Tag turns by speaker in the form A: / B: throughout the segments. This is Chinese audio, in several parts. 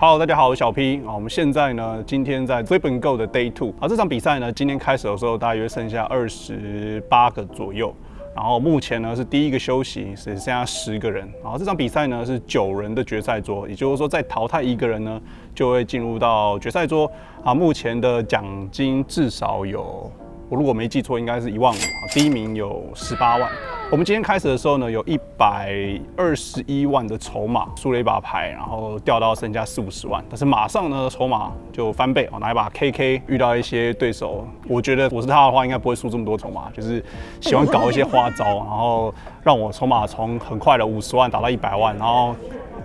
A: Hello， 大家好，我是小 P 啊。我们现在呢，今天在 Flip and Go 的 Day 2啊。这场比赛呢，今天开始的时候大约剩下28个左右。然后目前呢是第一个休息，只剩下10个人。然后这场比赛呢是9人的决赛桌，也就是说再淘汰1个人呢，就会进入到决赛桌啊。目前的奖金至少有，我如果没记错，应该是1万5啊。第一名有18万。我们今天开始的时候呢，有121万的筹码，输了一把牌，然后掉到剩下40-50万。但是马上呢，筹码就翻倍，拿一把 KK， 遇到一些对手，我觉得我是他的话，应该不会输这么多筹码，就是喜欢搞一些花招，然后让我筹码从很快的50万打到100万，然后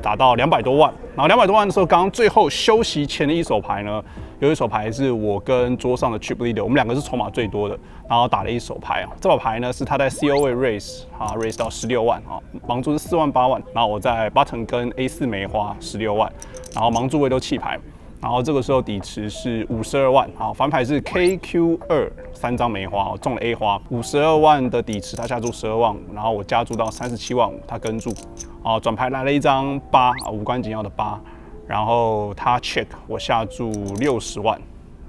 A: 打到200多万。然后200多万的时候，刚刚最后休息前的一手牌呢，有一手牌是我跟桌上的 Chip Leader， 我们2个是筹码最多的，然后打了一手牌啊。这把牌呢是他在 COA raise 啊 raise 到16万啊，盲注是4万8万，然后我在 button 跟 A4 梅花16万，然后盲注位都弃牌。然后这个时候底池是52万，好，反牌是 KQ2 3张梅花，中了 A 花，52万的底池，他下注12万5，然后我加注到37万5，他跟注，啊，转牌来了一张8，无关紧要的8，然后他 check 我下注60万，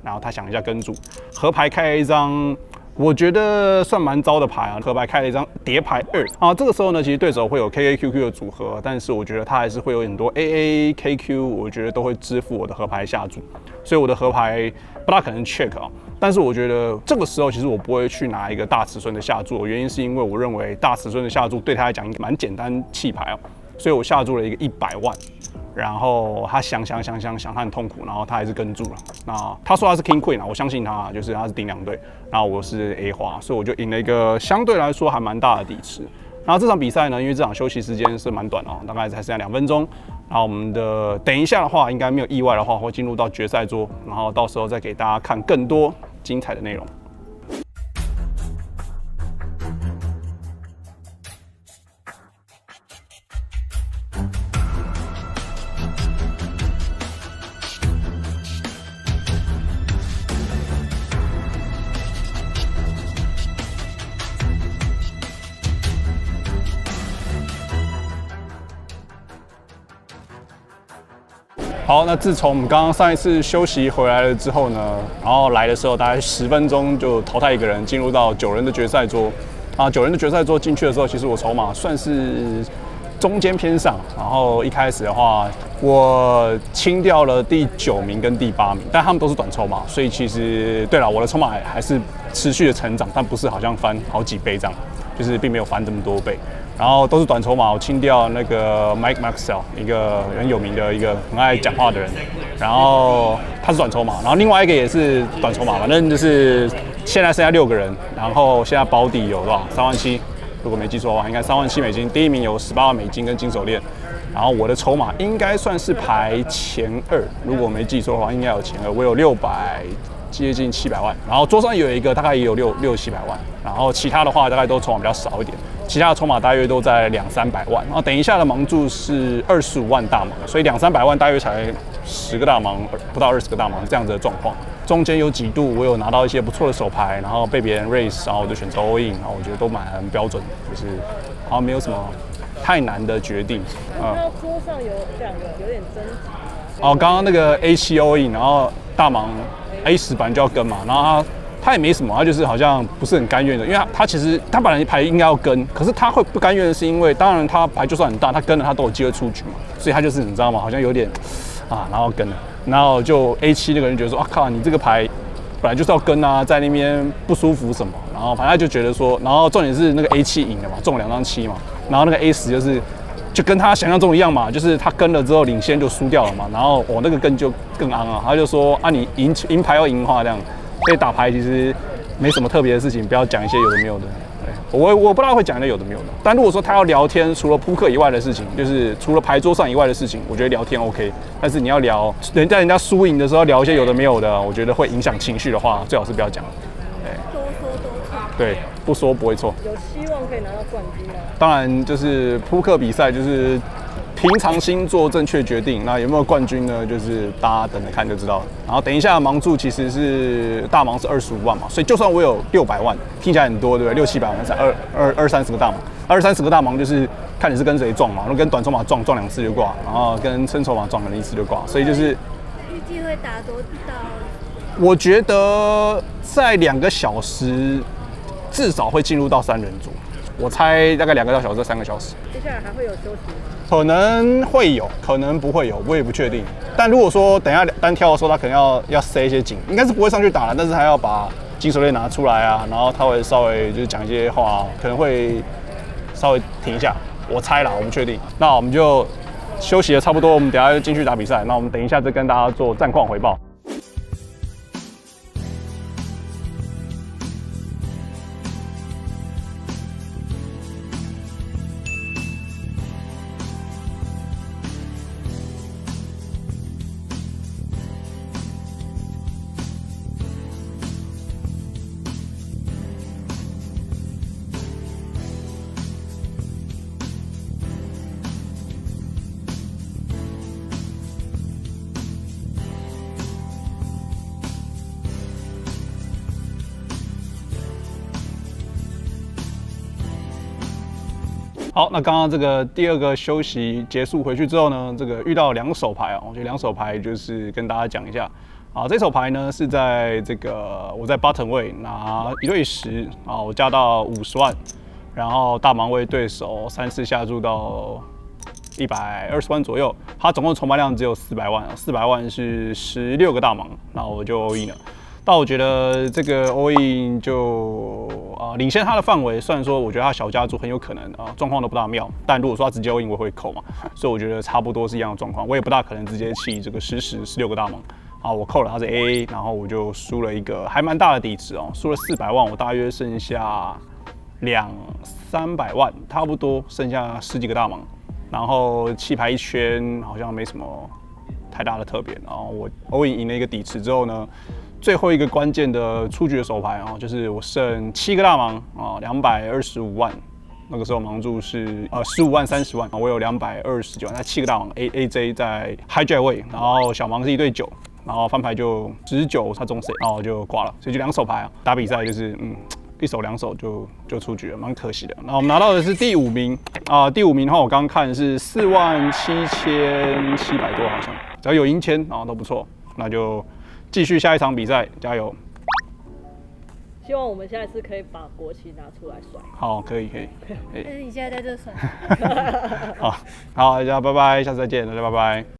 A: 然后他想一下跟注，合牌开了一张。我觉得算蛮糟的牌啊，合牌开了一张叠牌2啊。这个时候呢，其实对手会有 KKQQ 的组合，但是我觉得他还是会有很多 AAKQ， 我觉得都会支付我的合牌下注，所以我的合牌不大可能 check 啊。但是我觉得这个时候其实我不会去拿一个大尺寸的下注，原因是因为我认为大尺寸的下注对他来讲蛮简单弃牌啊，所以我下注了一个100万。然后他想，他很痛苦，然后他还是跟注了。那他说他是 King Queen 啊，我相信他，就是他是顶2队，然后我是 A 花，所以我就赢了一个相对来说还蛮大的底池。然后这场比赛呢，因为这场休息时间是蛮短哦，大概才剩下2分钟。然后我们的等一下的话，应该没有意外的话，会进入到决赛桌，然后到时候再给大家看更多精彩的内容。好，那自从我们刚刚上一次休息回来了之后呢，然后来的时候大概10分钟就淘汰1个人，进入到9人的决赛桌。啊，9人的决赛桌进去的时候，其实我筹码算是中间偏上。然后一开始的话，我清掉了第9名跟第8名，但他们都是短筹码，所以其实对了，我的筹码还是持续的成长，但不是好像翻好几倍这样，就是并没有翻这么多倍。然后都是短筹码，我清掉那个 Mike Maxwell， 一个很有名的一个很爱讲话的人，然后他是短筹码，然后另外一个也是短筹码，反正就是现在剩下6个人，然后现在保底有多少？3万7，如果没记错的话，应该3万7美金，第一名有18万美金跟金手链，然后我的筹码应该算是排前2，如果没记错的话，应该有前2，我有接近700万，然后桌上有一个大概也有600-700万，然后其他的话大概都筹码比较少一点，其他的筹码大约都在200-300万，然后等一下的盲注是25万大盲，所以200-300万大约才10个大盲，不到20个大盲这样子的状况。中间有几度我有拿到一些不错的手牌，然后被别人 raise， 然后我就选择 all in， 然后我觉得都蛮标准的，就是好像没有什么太难的决定。
B: 看到桌上有2个有点争执。
A: 哦，刚刚那个 A7 all in， 然后大盲 A10本来就要跟嘛，然后他也没什么，他就是好像不是很甘愿的，因为他其实他本来牌应该要跟，可是他会不甘愿的是因为，当然他牌就算很大，他跟了他都有机会出局嘛，所以他就是你知道吗？好像有点啊，然后跟了，然后就 A7 那个人觉得说啊靠，你这个牌本来就是要跟啊，在那边不舒服什么，然后反正他就觉得说，然后重点是那个 A7 赢了嘛，中了2张7嘛，然后那个 A10就跟他想象中一样嘛，就是他跟了之后领先就输掉了嘛，然后我那个跟就更昂啊，他就说啊你赢牌要赢话这样，所以打牌其实没什么特别的事情，不要讲一些有的没有的。对，我不大会讲一些有的没有的，但如果说他要聊天，除了扑克以外的事情，就是除了牌桌上以外的事情，我觉得聊天 OK， 但是你要聊人家输赢的时候聊一些有的没有的，我觉得会影响情绪的话，最好是不要讲。
B: 多说多错。
A: 对，不说不会错。
B: 有希望可以拿到冠军吗？
A: 当然，就是扑克比赛就是平常心做正确决定。那有没有冠军呢？就是大家等着看就知道了。然后等一下盲注其实是大盲是25万嘛，所以就算我有600万，听起来很多，对不对？600-700万才20-30个大盲，20-30个大盲就是看你是跟谁撞嘛。如果跟短筹码撞2次就挂，然后跟深筹码撞可能1次就挂，所以就是
C: 预计会打多到？
A: 我觉得在2个小时至少会进入到3人组。我猜大概2个小时、3个小时，
B: 接下来还会有休息吗？
A: 可能会有，可能不会有，我也不确定。但如果说等一下单挑的时候，他可能要塞一些紧，应该是不会上去打了，但是还要把金手链拿出来啊，然后他会稍微就是讲一些话，可能会稍微停一下，我猜啦，我不确定。那我们就休息了差不多，我们等一下就进去打比赛。那我们等一下再跟大家做战况回报。好，那刚刚这个第2个休息结束回去之后呢，这个遇到2手牌啊，我觉得2手牌就是跟大家讲一下。啊，这手牌呢是在这个我在 button 位拿1对10啊，我加到50万，然后大盲位对手3次下注到120万左右，它总共筹码量只有400万，400万是16个大盲，那我就 all in 了。但我觉得这个 all in 就领先他的范围，虽然说我觉得他小家族很有可能状况都不大妙，但如果说他直接 all in 我会扣嘛，所以我觉得差不多是一样的状况，我也不大可能直接弃这个16个大盲啊，我扣了他是 AA， 然后我就输了一个还蛮大的底池哦，输了400万，我大约剩下200-300万，差不多剩下10几个大盲，然后弃牌一圈好像没什么太大的特别，然后我 all in 赢了一个底池之后呢。最后一个关键的出局的手牌啊，就是我剩7个大盲啊，225万。那个时候盲注是15万30万，我有229万，那7个大盲 AJ 在 hijack 位，然后小盲是1对9，然后翻牌就19，他中谁，然后就挂了，所以就2手牌啊。打比赛就是1手2手就出局了，蛮可惜的。那我们拿到的是第5名啊，第5名的话我刚刚看是47700多好像，只要有赢钱啊都不错，那就。继续下一场比赛，加油！
B: 希望我们下一次可以把国旗拿出来甩。
A: 好，可以。
C: 但是你现在在这甩。
A: 好，大家拜拜，下次再见，大家拜拜。